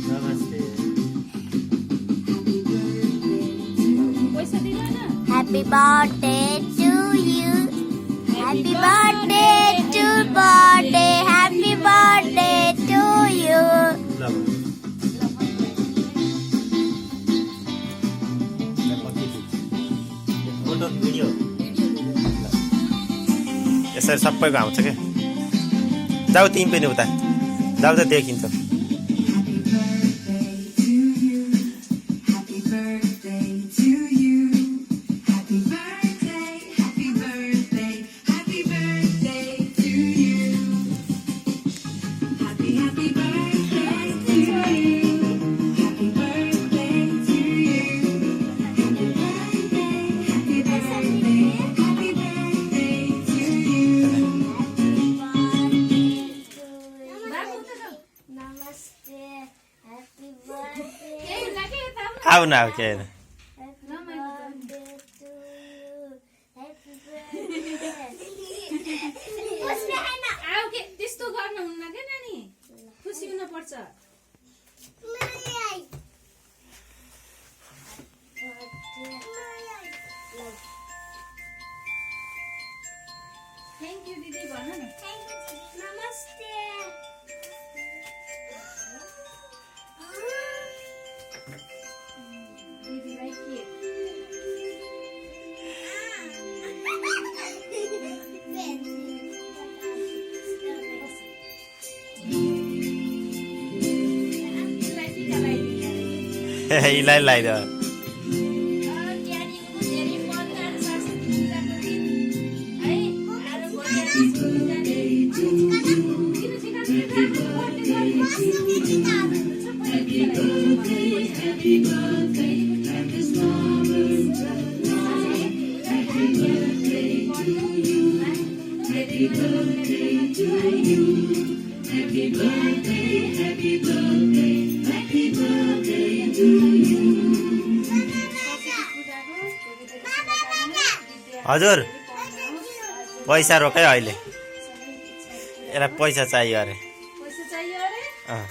नमस्ते। Happy birthday to you. Happy birthday to birthday. Happy birthday to you. Photo video यसरी सबैको आउँछ क्या। जाऊ तिमी पनि उता जाऊ त देखिन्छ। Namaste. Happy birthday. आऊ न आऊ के Happy birthday to you. Happy birthday. आऊ के त्यस्तो गर्न हुन्न के नानी खुसी हुन पर्छ थ्यांक यू दिदी भन न Namaste. दिदीलाई के दिदीलाई टिका लगाइदिनु इलाई लगाइदियो। हजुर पैसा रोकै अहिले यसलाई पैसा चाहियो अरे पैसा चाहियो अरे अँ